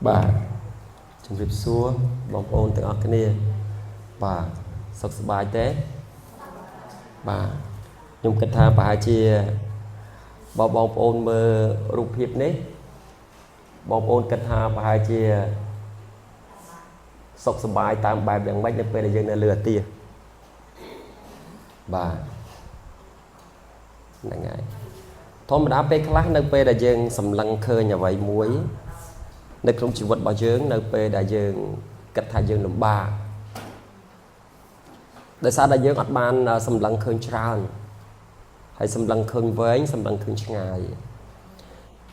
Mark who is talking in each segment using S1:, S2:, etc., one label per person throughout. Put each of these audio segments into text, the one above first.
S1: bà trong việc xua bóng ôn từ ở cái này bà sắp bài tế bà nhưng cách tha bà chia bao bóng ôn mơ rụp hiệp nế bóng ôn cách tha bà chia sắp bài tam bài bằng bách nhập về là dân là lừa tia bà là ngại thôi mà đã bê khá nơi bê là dân sầm lăng khơi nhà vậy muối nơi không chịu vật bảo dưỡng nơi bê là dân cách thay dân làm ba tại sao đại dương ở ban sầm lăng khơi tràn hay sầm lăng khơi với sầm lăng khơi ngày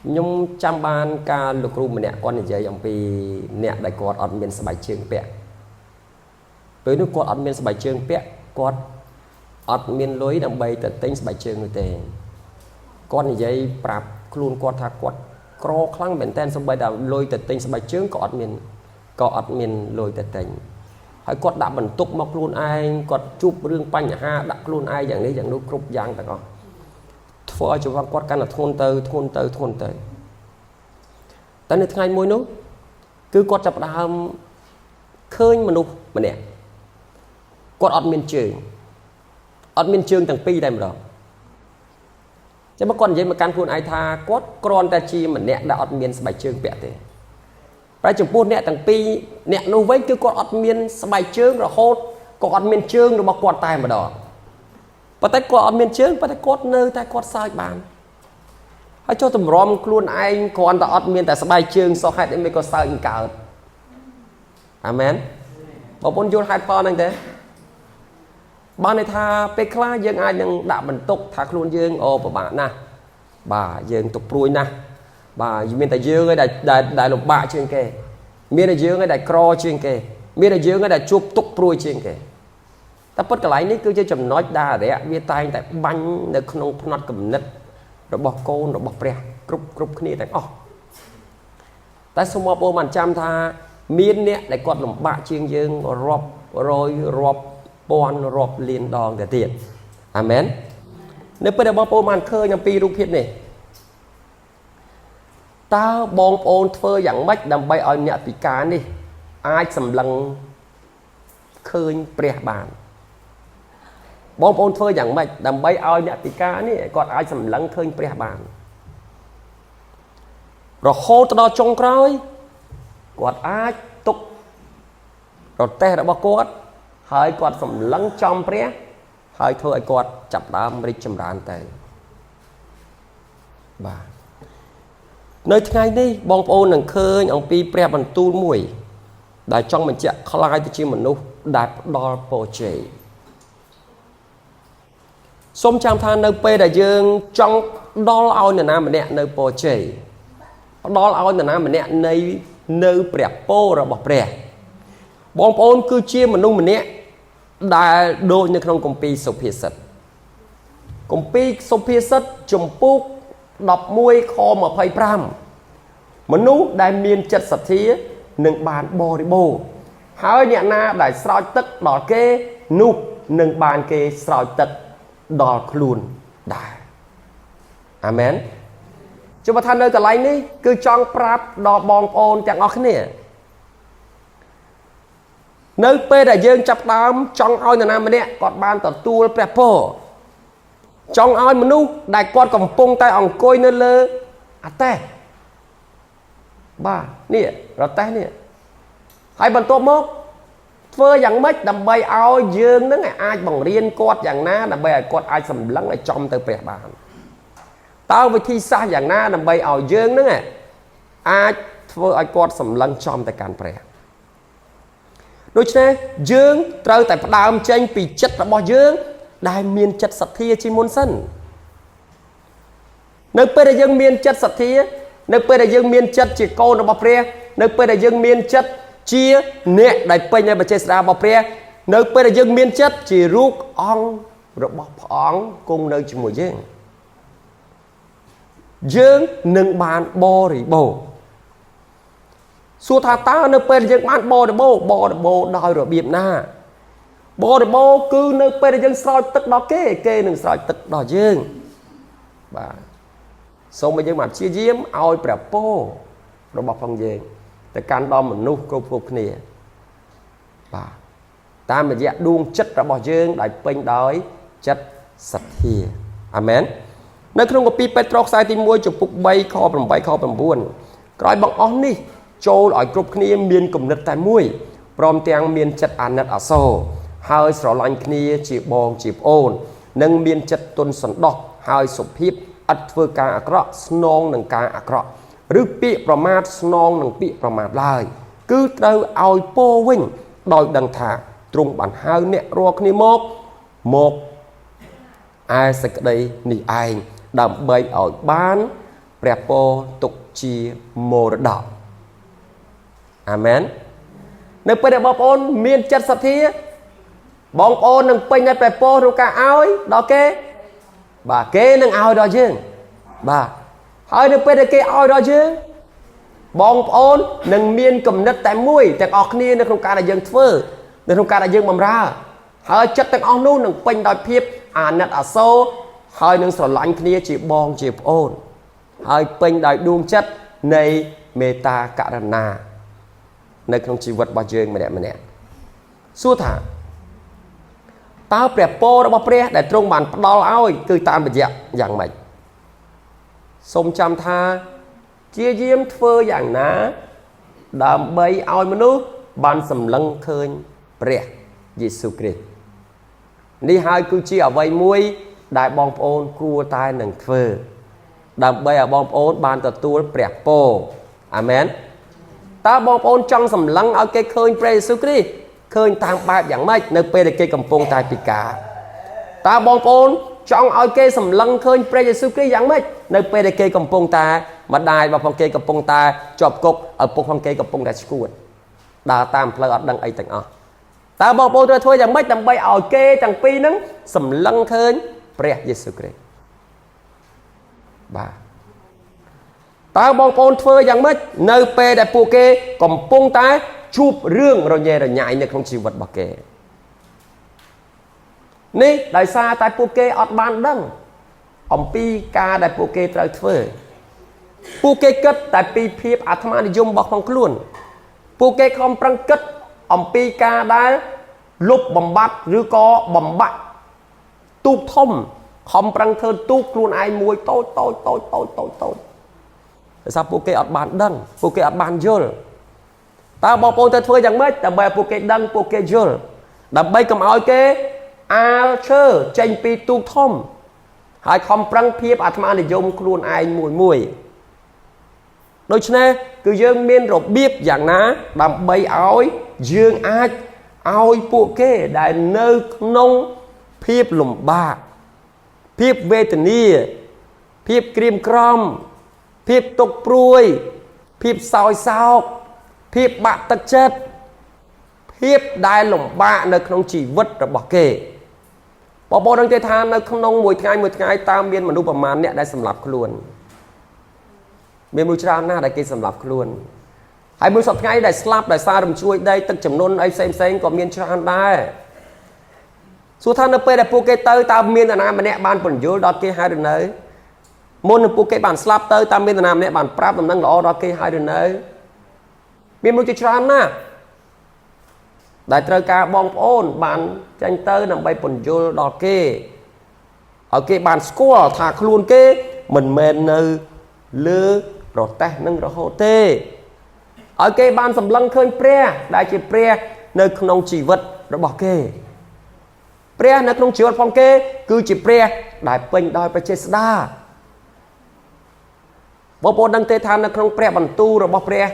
S1: nhưng trăm ban ca lục ru mình nè con này dây ông pi nè đại quạt ở miền sài trường bẹ với nước quạt ở miền sài trường bẹ quạt ở miền lối đầm bay từ tính sài trường người tề con này dây prap luôn quạt thạc quạt cro khăng bền ten sông bay đào lôi từ tính sài trường có ở miền lôi từ tính hay quạt đã bẩn tục mọc luôn ai quạt chụp riêng panh ha đặt luôn ai dạngนี้dạngนู้cướp giang tại con phở cho vang quạt căn là thôn tới tại nơi ngày môiนู้cứ quạt chập đàm khơi mà nụ mà nè quạt ở miền trường thằng pi đây mà đó chứ mà còn vậy mà căn khuôn ai tha quạt con ta chi mà nè đã ở miền bài trường bẹ thế phải chụp buôn nè thằng pi nè nô với cứ quạt ở miền bài trường rồi hốt quạt miền trường rồi mà quạt tai mà đó và tay quạt miền trường và tay quạt nơi tay quạt sai bàn hãy cho tụi rom luôn anh còn ta ở miền tại bài trường so hai đến mấy con sai cả amen bảo bốn vô hai con anh thế ban này tha pe kla dương ai đang đạo mình tục thạc luôn dương ô bà nè bà dương tục ruồi nè bà miền tại dương ấy đại lục bạ trên kề miền tại dương ấy đại cro trên kề miền tại dương ấy đại chụp tục ruồi trên kề ta bất cả lại ní cứ chơi chầm nói đa để bia tay tại banh để không nó cầm nứt rồi bỏ côn rồi bỏ bè cướp kia tại tại sao mà bố mình chăm tha miền nè đại quạt lục bạ trên dương rọp bọn rọp liền đòn để tiền amen nếu bây giờ bố bố mình khơi nhằm pi rụp hiện này ta bong ôn phơi dạng bách đầm bay ở nhà bị cá đi ai sầm lăng khơi bè bàn bong ôn phơi dạng bách đầm bay ở nhà bị cá đi còn ai sầm lăng khơi bè bàn rồi hô tao trong coi còn ai tục rồi te đã bao quát hơi quạt sầm lăng trong bè hơi thôi quạt chập đám đi chầm đàn tay bà nơi ngày đi bong ôn nằng khơi ông pi pre bằng tu mùi đại trong mình chạy khai từ chi mình nô đại đo po chế xôm chăm than nơi pe đại dương trong đo lao nè nam mình nè nơi po chế đo lao nè nam mình nè nơi pre po rồi bọc pre bong ôn cứ chia mình nô mình nè đại đôi như không công pi sụp hiệt sật chùm púc đọc môi kho mà phây pram mình nú đại miền chật sạch thía nâng bàn bò đi bò hai nhẹ na đại soi tất đỏ kê nụ nâng bàn kê soi tất đỏ luôn đại amen cho bà than nơi cả lấy ní cứ trong prap đỏ bong ôn chẳng ngọt nè nơi pê đại dương chập đám trong oi nè nam nè còn bàn tỏ tua prepo trong oi mình nú đại con cầm pung tay ỏng côi nơi lơ à te ba nè rồi té nè hai bàn tốt mốc phơi dạng mấy đầm bay ao dương nó ngày ai bằng riêng quạt dạng na đầm bay quạt ai sầm lắng lại trong từ bè bàn tao với thi xa dạng na đầm bay ao dương nó ngày ai phơi ai quạt sầm lắng trong tại càn bè đôi chân dương trâu tại đào tranh bị chất là bò dương đại miền chất sạch thia chi môn sân nơi bây giờ dương miền chất sạch thia nơi bây giờ dương miền chất chỉ câu nó bọc pre nơi bây giờ dương miền chất chia nè đại bây giờ bà chơi ra bọc pre nơi bây giờ dương miền chất chỉ rút ong rồi bọc ong cùng nơi chỉ mùi dương nâng bàn bò rỉ bò xua thà ta nơi bây giờ dương bàn bò rỉ bò đòi rồi biệp na bò rỉ bò cứ nơi bây giờ dương soi tức đó kê nâng soi tức đó dương bà xong bây giờ mà chia diếm ao bẹp po rồi bọc phong về តែកាន់ដល់មនុស្សគ្រប់គ្នាបាទតាមរយៈដួងចិត្តរបស់យើងដែលពេញដោយចិត្តសទ្ធាអាមែននៅក្នុងកាពីពេត្រុសខ្សែទី1ចំពុក3ខ8ខ9ក្រោយបង្អស់នេះចូលឲ្យគ្រប់គ្នាមានគំនិតតែមួយព្រមទាំងមានចិត្តអាណិតអាសូរហើយស្រឡាញ់គ្នាជាបងជាប្អូននិងមានចិត្តទន់សន្តោសហើយសុភាពឥតធ្វើការអាក្រក់ស្នងនឹងការអាក្រក់ឬពាក្យប្រមាថស្នងនឹងពាក្យប្រមាថឡើយគឺត្រូវឲ្យពោវិញដោយដឹងថាទ្រង់បានហៅអ្នករាល់គ្នាមកឯសេចក្តីនេះឯងដើម្បីឲ្យបានព្រះពរទុកជាមរតកអាមែននៅពេលដែលបងប្អូនមានចិត្តសទ្ធាបងប្អូននឹងពេញនៅព្រះពរក្នុងការឲ្យដល់គេបាទគេនឹងឲ្យដល់យើងបាទហើយនៅពេលដែលគេឲ្យដល់យើងបងប្អូននឹងមានគំនិតតែមួយទាំងអស់គ្នានៅក្នុងការដែលយើងធ្វើនៅក្នុងការដែលយើងបម្រើហើយចិត្តទាំងអស់នោះនឹងពេញដោយភាពអាណិតអាសូរហើយនឹងស្រឡាញ់គ្នាជាបងជាប្អូនហើយពេញដោយដួងចិត្តនៃមេត្តាករុណានៅក្នុងជីវិតរបស់យើងម្នាក់សួរថាតើព្រះពររបស់ព្រះដែលទ្រង់បានផ្ដល់ឲ្យគឺតាមរយៈយ៉ាងម៉េចសូមចាំថាជាយាមធ្វើយ៉ាងណាដើម្បីឲ្យមនុស្សបានសម្លឹងឃើញព្រះយេស៊ូវគ្រីស្ទនេះហើយគឺជាអ្វីមួយដែលបងប្អូនគួរតែនឹងធ្វើដើម្បីឲ្យបងប្អូនបានទទួលព្រះពរអាមែនតើបងប្អូនចង់សម្លឹងឲ្យគេឃើញព្រះយេស៊ូវគ្រីស្ទឃើញតាមបែបយ៉ាងម៉េចនៅពេលដែលគេកំពុងតែពិការតើបងប្អូនចង់ឲ្យគេសម្លឹងឃើញព្រះយេស៊ូវគ្រីស្ទយ៉ាងម៉េចនៅពេលដែលគេកំពុងតែម្ដាយរបស់គេកំពុងតែជាប់គុកឪពុករបស់គេកំពុងតែឈួតដើរតាមផ្លូវអត់ដឹងអីទាំងអស់តើបងប្អូនត្រូវធ្វើយ៉ាងម៉េចដើម្បីឲ្យគេទាំងពីរហ្នឹងសម្លឹងឃើញព្រះយេស៊ូវគ្រីស្ទបាទតើបងប្អូនធ្វើយ៉ាងម៉េចនៅពេលដែលពួកគេកំពុងតែជួបរឿងរញ៉េរញ៉ៃនៅក្នុងជីវិតរបស់គេនេះដោយសារតែពួកគេអត់បានដឹងអំពីការដែលពួកគេត្រូវធ្វើពួកគេគិតតែពីភាពអាត្មានិយមរបស់ខ្លួនពួកគេខំប្រឹងគិតអំពីការដែលលុបបំបត្តិឬក៏បំបាក់ទូកធំខំប្រឹងធ្វើទូកខ្លួនឯងមួយតូចដោយសារពួកគេអត់បានដឹងពួកគេអត់បានយល់តើបងប្អូនត្រូវធ្វើយ៉ាងម៉េចដើម្បីឲ្យពួកគេដឹងពួកគេយល់ដើម្បីកុំឲ្យគេអាលឈើចេញពីទូកធំហើយខំប្រឹងភាពអាត្មានិយមខ្លួនឯងមួយដូច្នេះគឺយើងមានរបៀបយ៉ាងណាដើម្បីឲ្យយើងអាចឲ្យពួកគេដែលនៅក្នុងភាពលំបាកភាពវេទនាភាពក្រៀមក្រំភាពទុក្ខព្រួយភាពសោយសោកភាពបាក់ទឹកចិត្តភាពដែលលំបាកនៅក្នុងជីវិតរបស់គេបងប្អូនដឹងទេថានៅក្នុងមួយថ្ងៃតើមានមនុស្សប្រមាណអ្នកដែលសម្លាប់ខ្លួនមានមនុស្សច្រើនណាស់ដែលគេសម្លាប់ខ្លួនហើយមនុស្សសពថ្ងៃដែលស្លាប់ដោយសាររំជួយដីទឹកចំនួនអីផ្សេងក៏មានច្រើនដែរសួរថានៅពេលដែលពួកគេទៅតើមាននរណាម្នាក់បានពន្យល់ដល់គេហើយឬនៅមុននឹងពួកគេបានស្លាប់ទៅតើមាននរណាម្នាក់បានប្រាប់ដំណឹងល្អដល់គេហើយឬនៅមានមនុស្សជាច្រើនណាស់ដែលត្រូវការបងប្អូនបានចាញ់ទៅដើម្បីពន្យល់ដល់គេឲ្យគេបានស្គាល់ថាខ្លួនគេមិនមែននៅលើប្រទេសនឹងរហូតទេឲ្យគេបានសម្លឹងឃើញព្រះដែលជាព្រះនៅក្នុងជីវិតរបស់គេព្រះនៅក្នុងជីវិតផងគេគឺជាព្រះដែលពេញដោយព្រះចេស្តាបងប្អូនដឹងទេថានៅក្នុងព្រះបន្ទូលរបស់ព្រះ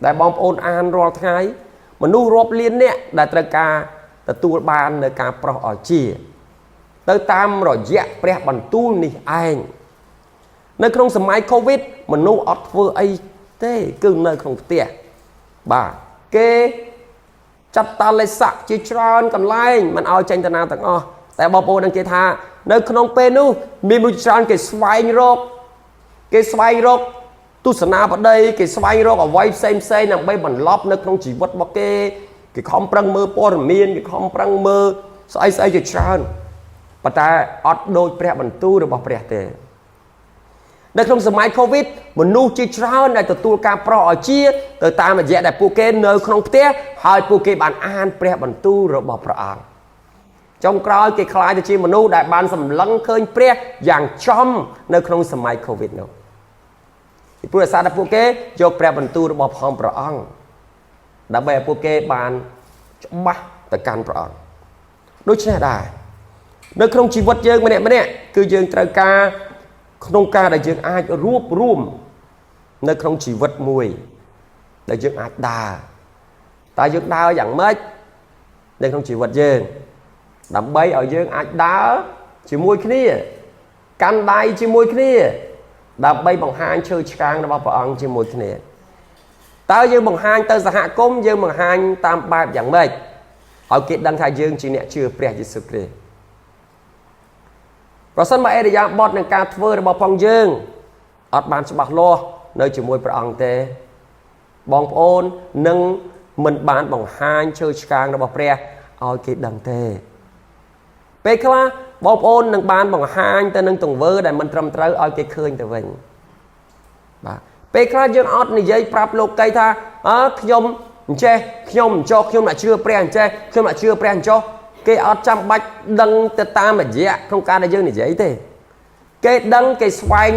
S1: ដែលបងប្អូនអានរាល់ថ្ងៃមនុស្សរាប់លាននាក់ដែលត្រូវការទទួលបាននៅការប្រោសឲ្យជាទៅតាមរយៈព្រះបន្ទូលនេះឯងនៅក្នុងសម័យ COVID មនុស្សអត់ធ្វើអីទេគឺនៅក្នុងផ្ទះបាទគេចាត់តាលេស័កជាច្រើនកន្លែងមិនឲ្យចេញទៅណាទាំងអស់តែបងប្អូនដឹងគេថានៅក្នុងពេលនោះមានមនុស្សច្រើនគេស្វែងរកទស្សនាបដីគេស្វែងរកអ្វីផ្សេងដើម្បីបន្លប់នៅក្នុងជីវិតរបស់គេខំប្រឹងមើលព័ត៌មានគេខំប្រឹងមើលស្អីជាច្រើនប៉ុន្តែអត់ដូចព្រះបន្ទូលរបស់ព្រះទេ ในក្នុងសម័យ Covid មនុស្សជាច្រើនដែលទទួលការប្រោសឲ្យជាទៅតាមរយៈដែលពួកគេនៅក្នុងផ្ទះហើយពួកគេបានអានព្រះបន្ទូលរបស់ព្រះអង្គចុងក្រោយគេខ្លាចទៅជាមនុស្សដែលបានសម្លឹងឃើញព្រះយ៉ាងចំនៅក្នុងសម័យ Covid នោះពីព្រោះអាសាដែលពួកគេយកព្រះបន្ទូលរបស់ព្រះអង្គដើម្បីឲ្យពួកគេបានច្បាស់ទៅកាន់ព្រះអង្គដូច្នេះដែរនៅក្នុងជីវិតយើងម្នាក់គឺយើងត្រូវការក្នុងការដែលយើងអាចរួបរวมនៅក្នុងជីវិតមួយដែលយើងអាចដើរតើយើងដើរយ៉ាងម៉េចនៅក្នុងជីវិតយើងដើម្បីឲ្យយើងអាចដើរជាមួយគ្នាកាន់ដៃជាមួយគ្នាដើម្បីបង្ហាញឈើឆ្កាងរបស់ព្រះអង្គជាមួយគ្នាតើយើងបង្ហាញទៅសហគមន៍យើងបង្ហាញតាមបែបយ៉ាងម៉េចឲ្យគេដឹងថាយើងជាអ្នកជឿព្រះយេស៊ូវគ្រីស្ទប្រសិនបើអេរយាបថនឹងការធ្វើរបស់ផងយើងអត់បានច្បាស់លាស់នៅជាមួយព្រះអង្គទេបងប្អូននឹងមិនបានបង្ហាញឈើឆ្កាងរបស់ព្រះឲ្យគេដឹងទេពេលខ្លះបងប្អូននឹងបានបង្ហាញទៅនឹងទង្វើដែលមិនត្រឹមត្រូវឲ្យគេឃើញទៅវិញបាទពេលខ្លះយើងអត់និយាយប្រាប់លោកីថាខ្ញុំអញ្ចេះខ្ញុំអញ្ចោះខ្ញុំអ្នកជឿព្រះអញ្ចេះខ្ញុំអ្នកជឿព្រះអញ្ចោះគេអត់ចាំបាច់ដឹងទៅតាមរយៈក្នុងការដែលយើងនិយាយទេគេដឹងគេស្វែង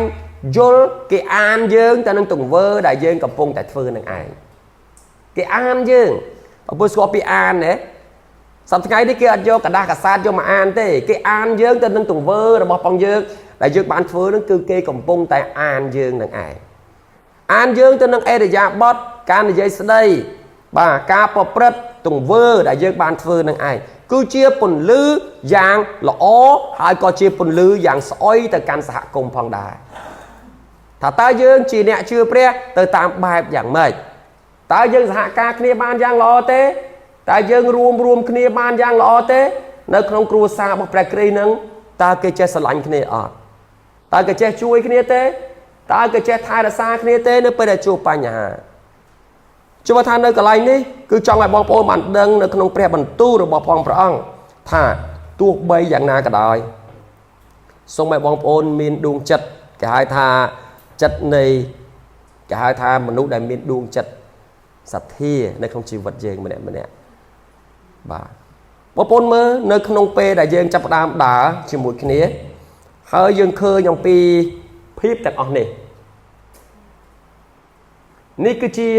S1: យល់គេអានយើងទៅនឹងទង្វើដែលយើងកំពុងតែធ្វើនឹងឯងគេអានយើងបើពុទ្ធស្គាល់ពីអានណាសប្តាហ៍ថ្ងៃនេះគេអត់យកกระดาษកាសែតយកមកអានទេគេអានយើងទៅនឹងទង្វើរបស់ផងយើងដែលយើងបានធ្វើនឹងគឺគេកំពុងតែអានយើងនឹងឯងអានយើងទៅនឹងអេរយាបថការនិយាយស្ដីបាទការប្រព្រឹត្តទង្វើដែលយើងបានធ្វើនឹងឯងគឺជាពន្លឺយ៉ាងល្អហើយក៏ជាពន្លឺយ៉ាងស្អុយទៅកាន់សហគមន៍ផងដែរថាតើយើងជាអ្នកជឿព្រះទៅតាមបែបយ៉ាងម៉េចតើយើងសហការគ្នាបានយ៉ាងល្អទេតើយើងរួមគ្នាបានយ៉ាងល្អទេនៅក្នុងគ្រួសាររបស់ព្រះគ្រីស្ទនឹងតើគេចេះស្រឡាញ់គ្នាអត់តើគេចេះជួយគ្នាទេតើគេចេះថែរក្សាគ្នាទេនៅពេលដែលជួបបញ្ហាជួបថានៅកន្លែងនេះគឺចង់ឲ្យបងប្អូនបានដឹងនៅក្នុងព្រះបន្ទូលរបស់ព្រះអង្គថាទោះបីយ៉ាងណាក៏ដោយសូមឲ្យបងប្អូនមានដួងចិត្តគេហៅថាចិត្តនៃគេហៅថាមនុស្សដែលមានដួងចិត្តសទ្ធានៅក្នុងជីវិតយើងម្នាក់បាទបងប្អូនមើលនៅក្នុងពេលដែលយើងចាប់ផ្ដើមដើរជាមួយគ្នាហើយយើងឃើញអំពីភាពទាំងអស់នេះនេះគឺជា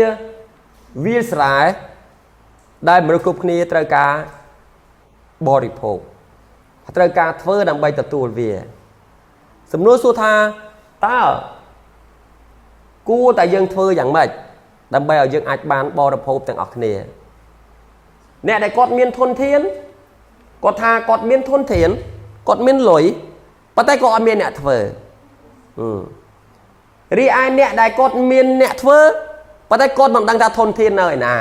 S1: វាលស្រែដែលមនុស្សគ្រប់គ្នាត្រូវការបរិភោគត្រូវការធ្វើដើម្បីទទួលវាសំណួរសួរថាតើគួរតែយើងធ្វើយ៉ាងម៉េចដើម្បីឲ្យយើងអាចបានបរិភោគទាំងអស់គ្នាអ្នកដែលគាត់មានធនធានគាត់ថាគាត់មានធនធានគាត់មានលុយប៉ុន្តែគាត់អត់មានអ្នកធ្វើរីឯអ្នកដែលគាត់មានអ្នកធ្វើប៉ុន្តែគាត់មិនដឹងថាធនធាននៅឯណា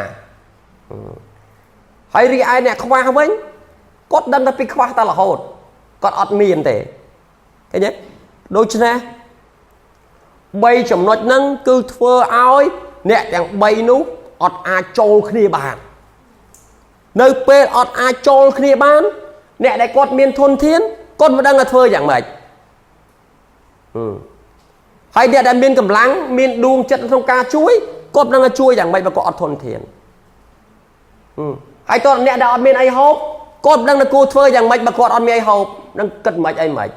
S1: ហើយរីឯអ្នកខ្វះវិញគាត់ដឹងតែពីខ្វះតែរហូតគាត់អត់មានទេឃើញទេដូច្នេះ3ចំណុចហ្នឹងគឺធ្វើឲ្យអ្នកទាំង3នោះអត់អាចចូលគ្នាបាននៅពេលអត់អាចចូលគ្នាបានអ្នកដែលគាត់មានធនធានគាត់មិនដឹងថាធ្វើយ៉ាងម៉េចហើយអ្នកដែលមានកម្លាំងមានដួងចិត្តក្នុងការជួយគាត់មិនដឹងថាជួយយ៉ាងម៉េចបើគាត់អត់ធនធានហើយតើអ្នកដែលអត់មានអីហូបគាត់មិនដឹងថាគួរធ្វើយ៉ាងម៉េចបើគាត់អត់មានអីហូបនឹងគិតមិនអីមិនឥ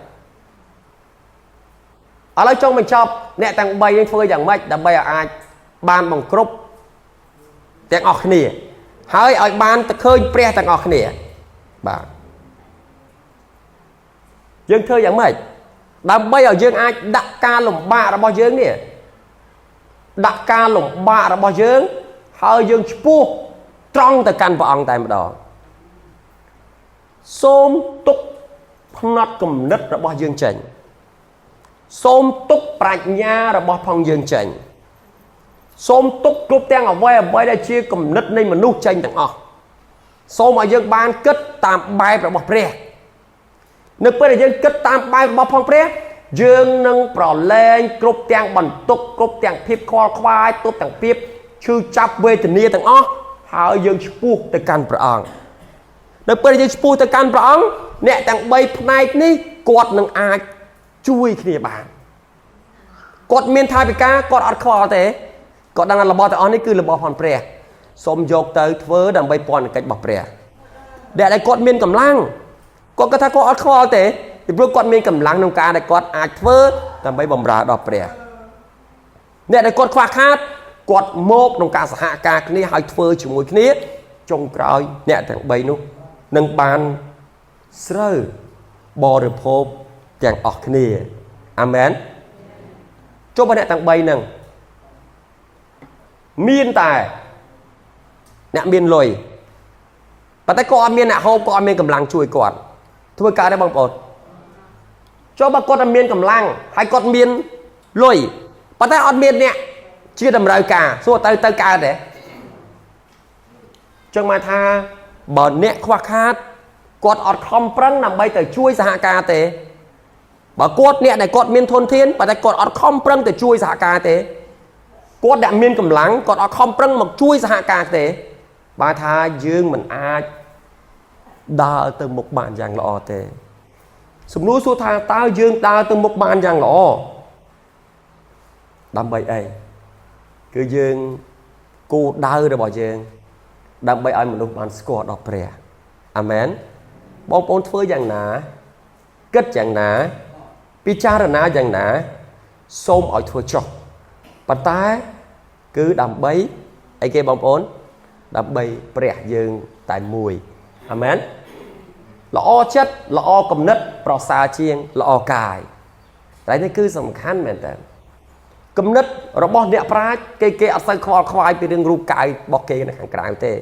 S1: ឡូវចង់បញ្ចប់អ្នកទាំង3នេះធ្វើយ៉ាងម៉េចដើម្បីឲ្យអាចបានបង្គ្រប់ទាំងអស់គ្នាហើយឲ្យបានទៅឃើញព្រះទាំងអស់គ្នាបាទយើងធ្វើយ៉ាងម៉េចដើម្បីឲ្យយើងអាចដាក់ការលំបាករបស់យើងនេះដាក់ការលំបាករបស់យើងហើយយើងឆ្ពោះត្រង់ទៅកាន់ព្រះអង្គតែម្ដងសូមទុកផ្នត់គំនិតរបស់យើងចេញសូមទុកប្រាជ្ញារបស់ផងយើងចេញសូមទុកគ្រប់ទាំងអ្វីដែលជាគំនិតនៃមនុស្សចេញទាំងអស់សូមឲ្យយើងបានគិតតាមបែបរបស់ព្រះនៅពេលដែលយើងគិតតាមបែបរបស់ផងព្រះយើងនឹងប្រឡែងគ្រប់ទាំងបន្ទុកគ្រប់ទាំងភាពខ្វល់ខ្វាយគ្រប់ទាំងភាពឈឺចាប់វេទនាទាំងអស់ហើយយើងឆ្ពោះទៅកាន់ព្រះអង្គនៅពេលដែលយើងឆ្ពោះទៅកាន់ព្រះអង្គអ្នកទាំង3ផ្នែកនេះគាត់នឹងអាចជួយគ្នាបាន គាត់មានថាវិការគាត់អត់ខ្វល់ទេគាត់ដឹងថារបស់ទាំងអស់នេះគឺរបស់ផងព្រះសូមយកទៅធ្វើដើម្បីពន្ធកិច្ចរបស់ព្រះដែលគាត់មានកម្លាំងគាត់គាត់ថាគាត់អត់ខ្វល់ទេពីព្រោះគាត់មានកម្លាំងក្នុងការដែលគាត់អាចធ្វើដើម្បីបម្រើដល់ព្រះអ្នកដែលគាត់ខ្វះខាតគាត់មកក្នុងការសហការគ្នាហើយធ្វើជាមួយគ្នាចុងក្រោយអ្នកទាំង3នោះនឹងបានស្រូវបរិភោគទាំងអស់គ្នាអាមែនចុះបើអ្នកទាំង3ហ្នឹងមានតែអ្នកមានលុយប៉ុន្តែក៏អត់មានអ្នកហូបក៏អត់មានកម្លាំងជួយគាត់ធ្វើការដែរបងប្អូនចុះបើគាត់អត់មានកម្លាំងហើយគាត់មានលុយប៉ុន្តែអត់មានអ្នកជាតម្រូវការសួរទៅកើតទេចឹងមកថាបើអ្នកខ្វះខាតគាត់អត់ខំប្រឹងដើម្បីទៅជួយសហការទេបើគាត់អ្នកដែលគាត់មានធនធានប៉ុន្តែគាត់អត់ខំប្រឹងទៅជួយសហការទេគាត់ដែលមានកម្លាំងគាត់អត់ខំប្រឹងមកជួយសហការទេបើថាយើងមិនអាចដើរទៅមុខបានយ៉ាងល្អទេសំណួរសួរថាតើយើងដើរទៅមុខបានយ៉ាងល្អដើម្បីអីគឺយើងគោលដៅរបស់យើងដើម្បីឲ្យមនុស្សបានស្គាល់ដល់ព្រះអាមែនបងប្អូនធ្វើយ៉ាងណាគិតយ៉ាងណាពិចារណាយ៉ាងណាសូមឲ្យធ្វើចុះប៉ុន្តែគឺដើម្បីអីគេបងប្អូនដើម្បីព្រះយើងតែមួយអាមែនល្អចិត្តល្អគំនិតប្រសើរជាងល្អកាយតែនេះគឺសំខាន់មែនតើគំនិតរបស់អ្នកប្រាជ្ញគេអត់សូវខ្វល់ខ្វាយពីរឿងរូបកាយរបស់គេនៅខាងក្រៅទេ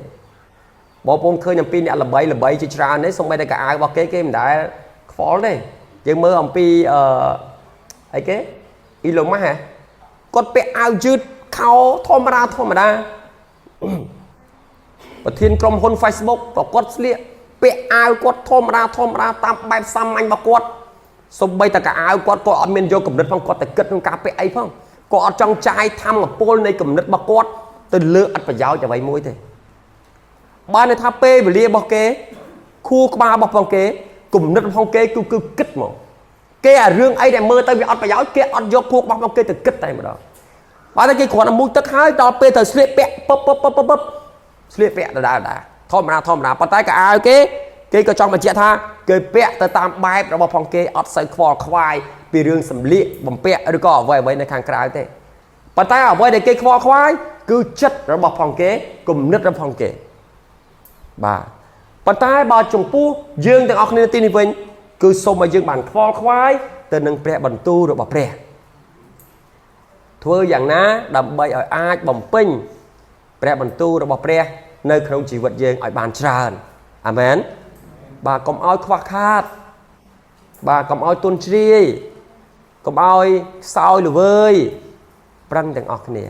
S1: បងប្អូនឃើញអំពីអ្នកល្បីជាច្រើននេះសូម្បីតែកៅអៅរបស់គេមិនដែលខ្វល់ទេយើងមើលអំពីអីគេអ៊ីឡុងម៉ាស់គាត់ពាក់អាវយឺតខោធម្មតាប្រធានក្រុមហ៊ុន Facebook ក៏គាត់ស្លៀកពាក់អាវគាត់ធម្មតាតាមបែបសាមញ្ញរបស់គាត់សូម្បីតែកៅអៅគាត់ក៏អត់មានយកគំនិតផងគាត់តែគិតក្នុងការពាក់អីផងគាត់អត់ចង់ចាយធម្មពលនៃគំនិតរបស់គាត់ទៅលើអត្ថប្រយោជន៍អ្វីមួយទេបានន័យថាពេលវេលារបស់គេខួរក្បាលរបស់ផងគេគំនិតរបស់គេគឺគិតមកគេអារឿងអីដែលមើលទៅវាអត់ប្រយោជន៍គេអត់យកខួរក្បាលរបស់គេទៅគិតតែម្ដងបើតែគេគ្រាន់តែមួយទឹកហើយដល់ពេលទៅស្លៀកពាក់ពឹបស្លៀកពាក់ដដែលធម្មតាប៉ុន្តែក៏អាវគេក៏ចង់បញ្ជាក់ថាគេពាក់ទៅតាមបែបរបស់ផងគេអត់សូវខ្វល់ខ្វាយពីរឿងសម្លៀកបំពាក់ឬក៏អ្វីនៅខាងក្រៅទេប៉ុន្តែអ្វីដែលគេខ្វល់ខ្វាយគឺចិត្តរបស់ផងគេគំនិតរបស់ផងគេបាទប៉ុន្តែបើចំពោះយើងទាំងអស់គ្នាទីនេះវិញគឺសូមឲ្យយើងបានខ្វល់ខ្វាយទៅនឹងព្រះបន្ទូលរបស់ព្រះធ្វើយ៉ាងណាដើម្បីឲ្យអាចបំពេញព្រះបន្ទូលរបស់ព្រះនៅក្នុងជីវិតយើងឲ្យបានច្រើនអាមែនបាទកុំឲ្យខ្វះខាតបាទកុំឲ្យទន់ជ្រាយកុំឲ្យខ្សោយល្វើយប្រឹងទាំងអស់គ្នា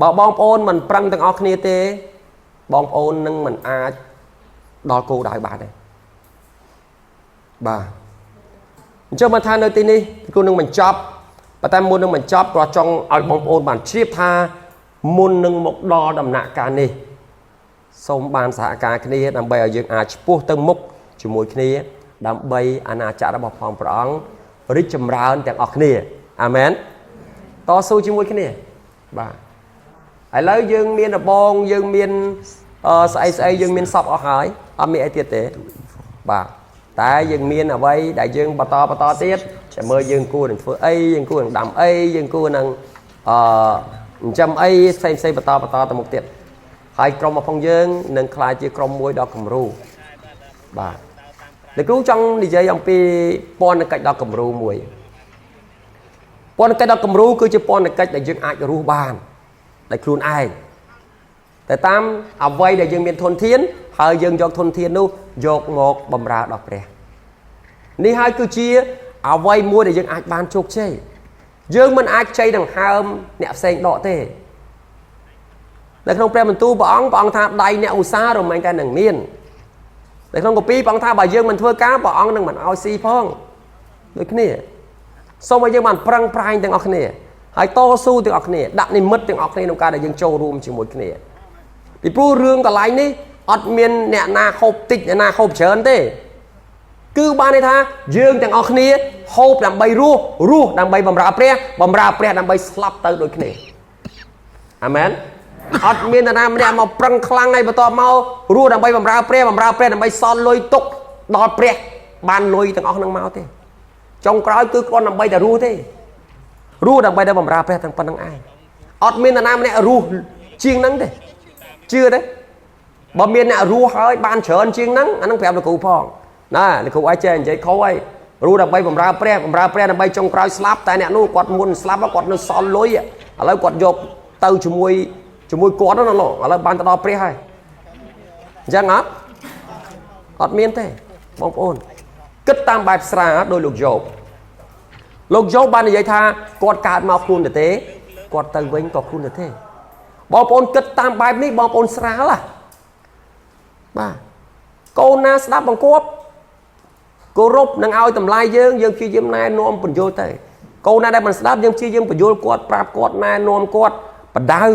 S1: បើបងប្អូនមិនប្រឹងទាំងអស់គ្នាទេបងប្អូននឹងមិនអាចដល់គោលដៅបានទេបាទអញ្ចឹងមកថានៅទីនេះគូនឹងបញ្ចប់ប៉ុន្តែមុននឹងបញ្ចប់ក៏ចង់ឲ្យបងប្អូនបានជ្រាបថាមុននឹងមកដល់ដំណាក់កាលនេះសូមបានសហការគ្នាដើម្បីឲ្យយើងអាចឆ្ពោះទៅមុខជាមួយគ្នាដើម្បីអាណាចក្ររបស់ផងព្រះអង្គរីកចម្រើនទាំងអស់គ្នាអាមែនតស៊ូជាមួយគ្នាបាទឥឡូវយើងមានរបងយើងមានស្អីយើងមានសពអស់ហើយអត់មានអីទៀតទេបាទតែយើងមានអ្វីដែលយើងបន្តទៀតចាំមើលយើងគួរនឹងធ្វើអីយើងគួរនឹងដាំអីយើងគួរនឹងចិញ្ចឹមអីផ្សេងបន្តទៅមុខទៀតហើយក្រុមរបស់ផងយើងនឹងក្លាយជាក្រុមមួយដ៏គំរូបាទលោកគ្រូចង់និយាយអំពីពន្ធកិច្ចដ៏គំរូមួយពន្ធកិច្ចដ៏គំរូគឺជាពន្ធកិច្ចដែលយើងអាចរស់បានដោយខ្លួនឯងតែតាមអ្វីដែលយើងមានធនធានហើយយើងយកធនធាននោះយកមកបម្រើដល់ព្រះនេះហើយគឺជាអ្វីមួយដែលយើងអាចបានជោគជ័យយើងមិនអាចជ័យដង្ហើមអ្នកផ្សេងដកទេនៅក្នុងព្រះបន្ទូលព្រះអង្គថាដៃអ្នកឧស្សាហ៍រមែងតែនឹងមាននៅក្នុងគម្ពីរព្រះអង្គថាបើយើងមិនធ្វើការព្រះអង្គនឹងមិនឲ្យស៊ីផងដូចគ្នាសូមឲ្យយើងបានប្រឹងប្រែងទាំងអស់គ្នាហើយតស៊ូទាំងអស់គ្នាដាក់និមិត្តទាំងអស់គ្នាក្នុងការដែលយើងចូលរួមជាមួយគ្នាពីព្រោះរឿងកន្លែងនេះអត់មានអ្នកណាហូបតិចអ្នកណាហូបច្រើនទេ cứ ban này tha dương chẳng ở kia hộp làm bay rú làm bay bầm ra pre làm bay slap tới đôi kia amen ọt miên là nam đem màu prăng khlang này và mau rú làm bay bầm ra pre làm bay son lôi tục đọt pre ban lôi thằng ông năng mau thế trong cái cứ con làm bay là rú thế rú làm bay đã bầm ra pre thằng pan thằng ai ọt miên là nam này rú chiêng nắng thế chưa đấy bầm miên này rú hơi ban chởn chiêng nắng anh đang phèo được cụ phong nè là cụ ai chơi vậy khó ấy rú làm bay bầm ra pre làm bay trong cái slap tại nè nu quạt muôn slap nó quạt nó son lôi à lấy quạt dọc tàu chùm môi quạt đó nó lỏng lấy ban tao pre hay chẳng á ọt miên thế bóng ôn kết tam bài sra đôi lục dấu ban vậy tha quạt cạn màu khuôn để thế quạt tàu vinh có khuôn để thế bóng ôn kết tam bài ní bóng ôn sra là ba cô na đáp bằng cốp cô rút năng ao tầm lai dương khi dương nay nôm phần vô tay cô na đây mình đáp dương chi dương phần vô quạt prap quạt na nôm quạt phần đau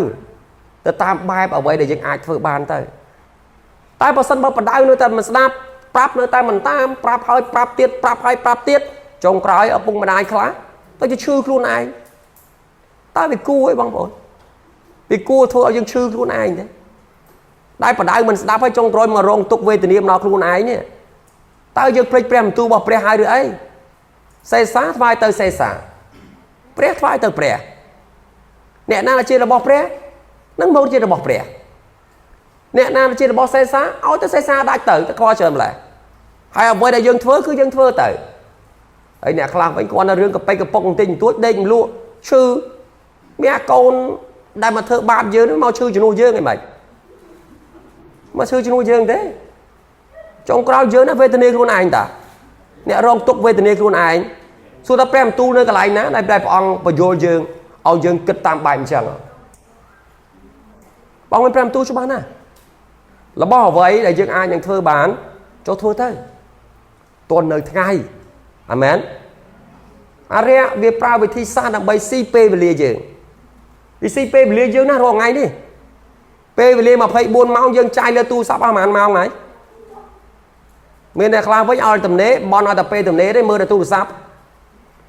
S1: từ tam bài ở vậy để dương ai thưa bàn tay tay vào sân bao phần đau nữa ta mình đáp prap nữa ta mình tam prap hơi prap tiết trong cái ở vùng mình ai khá tôi chỉ chư luôn ai ta bị cu ấy băng bồn bị cu thôi ở dương chư luôn ai thế đây phần đau mình đáp phải trong rồi mà rong tục về từ niệm nào luôn ai nhỉ tao dương prem tu bảo pre hai đứa ấy xe sát vai tao xe xả pre vai tao pre nè na là chia là bỏ pre nâng mâu chia là bỏ pre nè na là chia là bỏ xe xá áo tới xe xa đại tử ta coi chờ lại hay ở với đại dương thưa cứ dương thưa tử ấy nè làm với con là riêng cặp cặp bông tình tuốt đinh luôn sư mẹ con đại mà thợ bạn dương nó mau sư cho nuôi dương này mày mà sư cho nuôi dương thế trong crowd dương nó về tên luôn anh ta nè rong tục về tên luôn anh su ta prem tu nơi cái lại ná đây đây ông và vô dương ông dương kịch tam bài chẳng bóng anh prem tu cho bạn à là bỏ vậy để dương ai nhận thơ bán cho thua thôi tuần nơi ngày amen area việc prao về thi xa đằng bay cp về lìa dương vì cp về lìa dương nó rồi ngay đi p về lìa mà phải buôn máu dương trai lên tu sắp mà ăn máu này mình này làm với nhau tầm nế bọn nó tập p tầm nế đấy mơ là tu sắp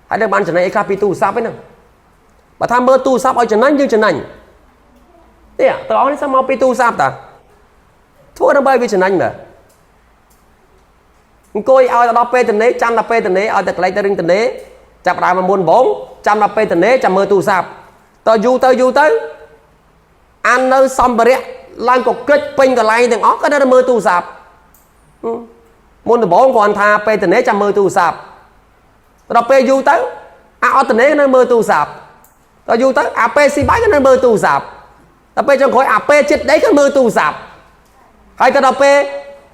S1: hãy được ban trận này copy tu sắp ấy nè và tham mơ tu sắp ở trận này như trận này thế à tao nói sao mau pi tu sắp ta thua nó bay với trận này mà coi ao đó p tầm nế trăm là p tầm nế ao tập lại tới tầm nế chập đại mà muốn 4 trăm là p tầm nế trăm mơ tu sắp tao du tới ăn nơi xong bờ lan cục kết pin cả lại từng óc cái đó là mơ tu sắp muốn 4 còn tha p tầm nế trăm mơ tu sắp tao p du tới ao tầm nế nó mơ tu sắp tao du tới ap si bái cái nó mơ tu sắp tao p trong khối ap chết đấy cái mơ tu sắp hay tao p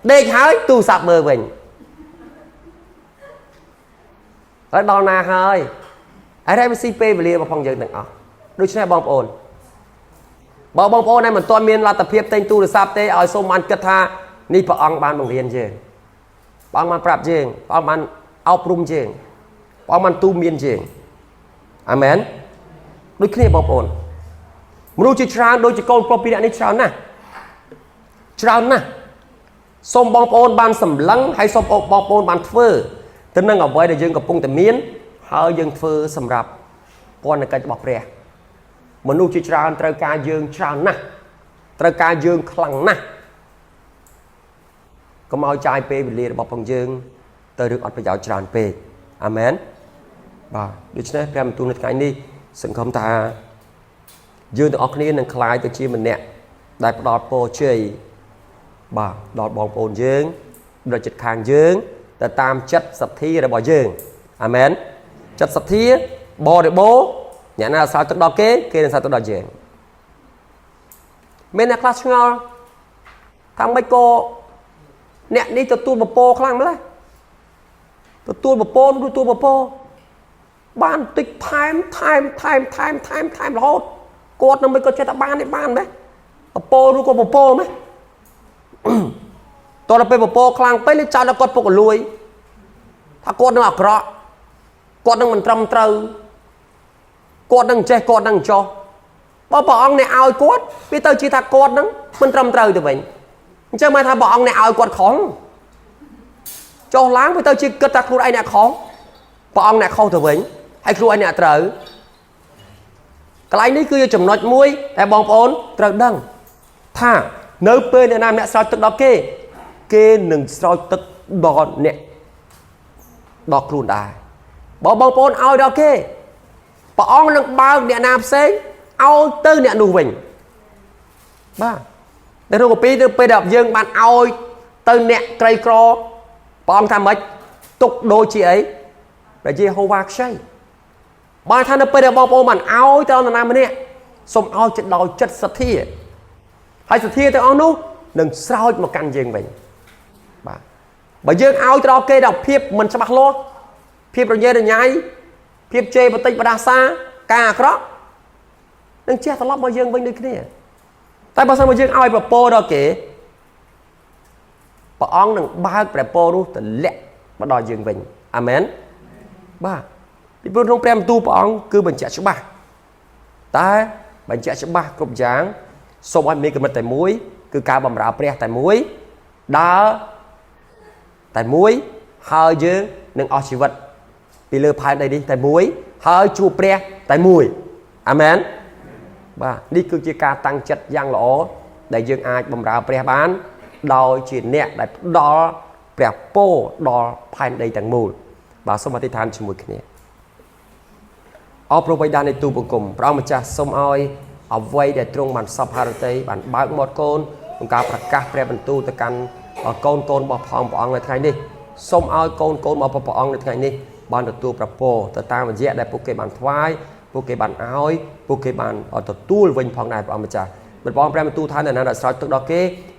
S1: để hái tu sắp mơ mình ở đo na hơi ở đây cp về liền mà phòng dân đừng đôi chân bom ồn bom ồn này mình toàn miền là tập hiệp tên tu được sắp tê ở sông man kết tha ni phải ông ban bằng liền chứ ông man prap chứ ông man ao prum chứ ông man tu miền chứ amen đôi khi bom ồn muốn chỉ tràn đôi chỉ con propi này tràn nè sông bom ồn ban sầm lắng hay sông bom ồn ban phơ tính năng ở với để dương gặp cung tầm miến hơi dương phơ sầm rạp con là cái bọc rè muốn nuôi chỉ tràn trời ca dương tràn nè trời ca dương khăng nè có mau trai pe bị liệt bọc bằng dương tới được ọt bây giờ tràn pe amen và được chứ này em tu được cái đi sừng không ta dương từ ọt này nên khai từ chi mình nè đại đọt po chơi bà đọt bong ồn dương đọt chật khang dương ta tam chất sập thi rồi bỏ dương amen chất sập thi bò để bố nhà nào sao tức đó kế là sao tức đó dương mình là class ngon thằng mấy cô nè đi từ tu bờ po khăng đấy từ tu bờ po ban tích time hot cột nó mới có chơi ta ban đấy bờ po ru có bờ po mấy tôi là pe bờ po khăng pe lên chào là cột po lùiถ้า cột nó ở rõ cột nó mình trầm trừ cột nó chơi cột nó cho bỏ ông này ao cột vì tôi chỉ thà cột nó mình trầm trừ từ mình chứ mà thà bỏ ông này ao cột khóng cho láng với tao chỉ cất ta khuôn ai nè khó bà ông nè không thử vĩnh hay khuôn ai nè trở cái này cứ chùm nói mũi tại bóng ốn trở đăng thà nếu bên nè nam nè sao tức đó kê nừng sao tức đo nè đo khuôn đài bỏ bóng ốn ao đó kê bà ông nâng bao nè nam xế ao tư nè nụ vĩnh ba để rồi bây đập dương bạn ao tư nè cây cro bà ông tham mấy tục đôi chị ấy để gì hô vạc xây bà thằng nó bây giờ bóng ôn bạn ao cho nó làm nè xong ao chất đòi chất sạch thi hay sạch thi tới ông nú đừng sao mà căn dương mình bởi dương ao cho đó kê đọc phiếp mình sẽ bắt lo phiếp rồi nhé rồi nhái phiếp chê và tích và đa xa cả đó đừng chết thật lắm bao dương vinh đi cái này tại bao sao mà dương ao và bố đó kể bà ông đừng ba bè bố đó từ lẹ và đòi dương vinh amen ba đi bên trong prem tu bà ông cứ bình chạy số ba ta bình chạy số ba cục dáng xong anh mới cầm tay muối cứ cao bầm rào pre tay muối đá tay muối hơi dương đừng ở chỉ vật bị lừa phai đây đi tay muối hơi chua pre tay mùi amen ba đi cứ chỉ ca tăng chất giang lỗ để dương ai bầm rào pre bán đòi chỉ nè để đo pre po đo phai đây tầng mùi bà xong mà tí than cho mùi kia ở provider này tu bụng cùng bảo mà cha xong oi ở vây để trung bản sập hà tây bản bao một con cả các pre bản tu tới căn con bọc phòng bọn người thay đi xong oi con bọc bọn người thay đi ban được tu prapo tới ta mà dễ để poke bản thoái poke bản oi poke bản ở tập tu vinh phòng này bảo mà cha mình bọn pre tu thay này là soi tức đó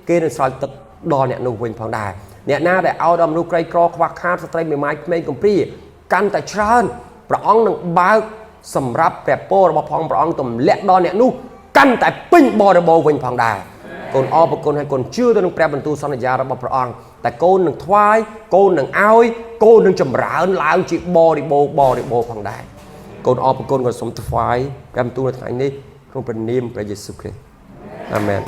S1: kê là soi tức đo nè nụ vinh phòng đài nè na để ao đầm nụ cây cro khoác khát sợi mềm mại mềm công phi căn tại trơn bọn nâng bao sầm ráp bẹp po bọc phong bọn tụm lẹ đo nè nu căn tại pin bò để bò vinh phòng đài còn o và con hay còn chưa tôi nâng pre bản tu son là già bọc bọn tại cô nâng thoái cô nâng oi cô nâng chầm rã ơn lao chị bò đi bò phòng đài còn o và con còn sống thoái pre bản tu là thành đi không cần niêm pre Jesus Christ amen.